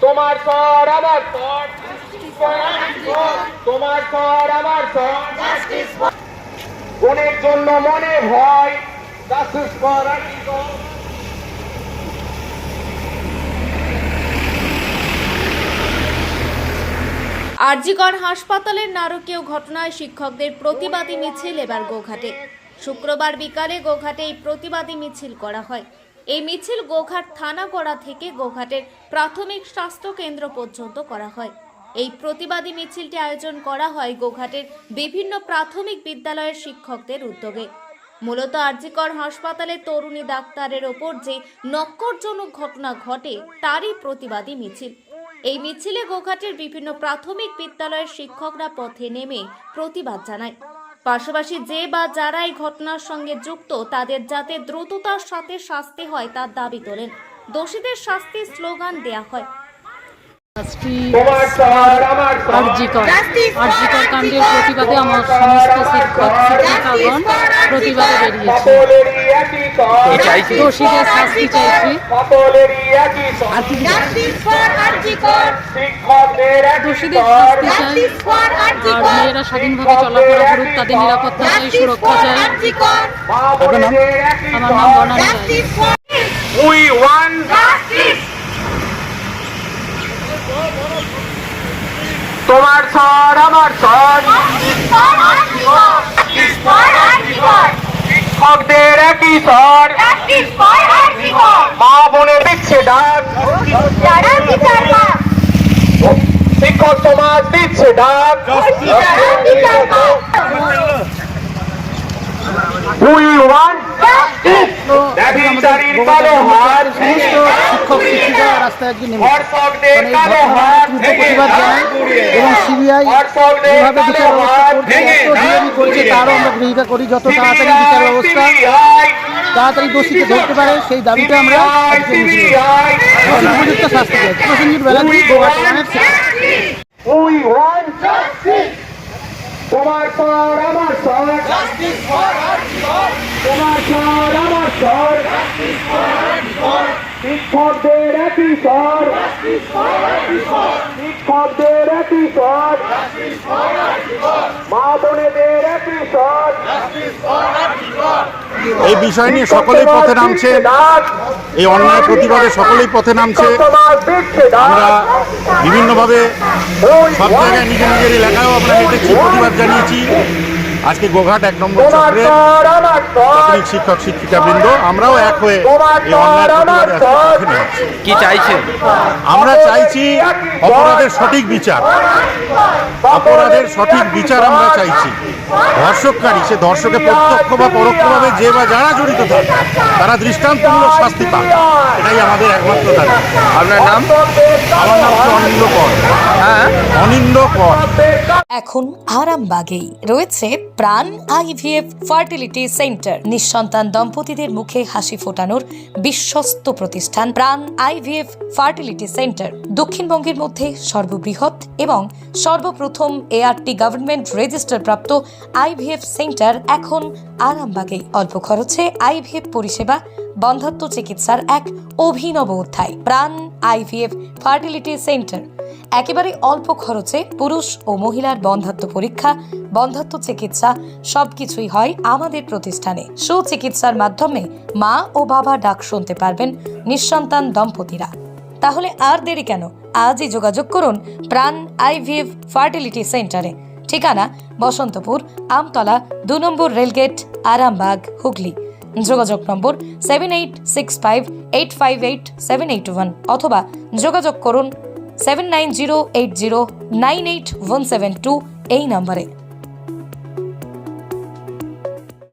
তোমার স্বর আমার স্বর, তোমার স্বর আমার স্বর, গুণের জন্য মনে ভয়, জাস্টিস ফর আর্জিকর। আরজিকর হাসপাতালের নারকীয় ঘটনায় শিক্ষকদের প্রতিবাদী মিছিল এবার গোঘাটে। শুক্রবার বিকালে গোঘাটে এই প্রতিবাদী মিছিল করা হয়। এই মিছিল গোঘাট থানাগড়া থেকে গোঘাটের প্রাথমিক স্বাস্থ্য কেন্দ্র পর্যন্ত করা হয়। এই প্রতিবাদী মিছিলটি আয়োজন করা হয় গোঘাটের বিভিন্ন প্রাথমিক বিদ্যালয়ের শিক্ষকদের উদ্যোগে। মূলত আরজিকর হাসপাতালে তরুণী ডাক্তারের ওপর যে নক্করজনক ঘটনা ঘটে তারই প্রতিবাদী মিছিল। এই মিছিলে গোঘাটের বিভিন্ন প্রাথমিক বিদ্যালয়ের শিক্ষকরা পথে নেমে প্রতিবাদ জানায়। পাশাপাশি যে বা যারা এই ঘটনার সঙ্গে যুক্ত তাদের যাতে দ্রুততার সাথে শাস্তি হয় তার দাবি তোলেন। দোষীদের শাস্তির স্লোগান দেয়া হয়। আরজিকর কাণ্ডের প্রতিবাদে আমার সমস্ত শিক্ষক শিক্ষিকাগণ প্রতিবাদে বেরিয়েছে। দোষীদের শাস্তি চাইছি। দোষীদের শাস্তি চাই। আর মেয়েরা স্বাধীনভাবে চলাফেরা করুক, তাদের নিরাপত্তা চাই, সুরক্ষা চাই। আমার নাম বনানী রায়। তোমার স্বর আমার স্বর, শিক্ষকদের একই স্বর, মা বোনে দিচ্ছে ডাক, শিক্ষক সমাজ দিচ্ছে ডাক। We want justice. ব্যভিচারীর কালো হাত ভেঙে, শিক্ষক শিক্ষিকারা রাস্তায় একদিন নেমেছে ধর্ষকদের কালো হাত ভেঙে, প্রতিবাদ জানাই এবং সিবিআই যেভাবে বিচার ব্যবস্থা করছে তারও আমরা গ্রহিতা করি। যত তাড়াতাড়ি বিচার ব্যবস্থা তাড়াতাড়ি দোষীকে ধরতে পারে সেই দাবিতে আমরা উপযুক্ত শাস্তি চাই। প্রসেনজিৎ ব্যানার্জি, গোঘাট থানার সেক্রেটারি। We want justice. তোমার স্বর আমার স্বর, তোমার স্বর আমার স্বর, শিক্ষকদের একই স্বর, শিক্ষকদের একই স্বর, মা বোনেদের একই স্বর। এই বিষয় নিয়ে সকলেই পথে নামছে, এই অন্যায় প্রতিবাদে সকলেই পথে নামছে। আমরা বিভিন্নভাবে সব জায়গায় নিজের নিজের এলাকায়ও আমরা হেঁটেছি, প্রতিবাদ জানিয়েছি। আজকে গোঘাট 1 নম্বর চক্রে প্রাথমিক শিক্ষক শিক্ষিকাবৃন্দ আমরাও এক হয়ে এই অন্যায় প্রতিবাদে পথে নেমেছি। কি চাইছেন? আমরা চাইছি অপরাধের সঠিক বিচার, অপরাধের সঠিক বিচার আমরা চাইছি। ধর্ষককারী, সে ধর্ষকে প্রত্যক্ষ বা পরোক্ষভাবে যে বা যারা জড়িত থাকে তারা দৃষ্টান্তমূলক শাস্তি পায়, এটাই আমাদের একমাত্র দাবি। আপনার নাম? আমার নাম হচ্ছে অনিন্দ কর। হ্যাঁ, অনিন্দ কর। এখন আরামবাগেই রয়েছে প্রাণ আইভিএফ ফার্টিলিটি সেন্টার। নিঃসন্তান দম্পতিদের মুখে হাসি ফোটানোর বিশ্বস্ত প্রতিষ্ঠান প্রাণ আইভিএফ ফার্টিলিটি সেন্টার দক্ষিণবঙ্গের মধ্যে সর্ববৃহৎ এবং সর্বপ্রথম এআরটি গভর্নমেন্ট রেজিস্টার প্রাপ্ত আইভিএফ সেন্টার এখন আরামবাগেই। অল্প খরচে আইভিএফ পরিষেবা, বন্ধ্যাত্ব চিকিৎসার এক অভিনব অধ্যায়। প্রাণ আইভিএফ ফার্টিলিটি সেন্টার একেবারে অল্প খরচে পুরুষ ও মহিলার বন্ধ্যাত্ব পরীক্ষা, বন্ধ্যাত্ব চিকিৎসা সবকিছুই হয় আমাদের প্রতিষ্ঠানে। সুচিকিৎসার মাধ্যমে মা ও বাবা ডাক শুনতে পারবেন নিঃসন্তান দম্পতিরা। তাহলে আর দেরি কেন? আজই যোগাযোগ করুন প্রাণ আইভিএফ ফার্টিলিটি সেন্টারে। ঠিকানা বসন্তপুর, আমতলা, 2 নম্বর রেলগেট, আরামবাগ, হুগলি। যোগাযোগ নম্বর 7865858781 অথবা যোগাযোগ করুন 7908098172 এই নম্বরে।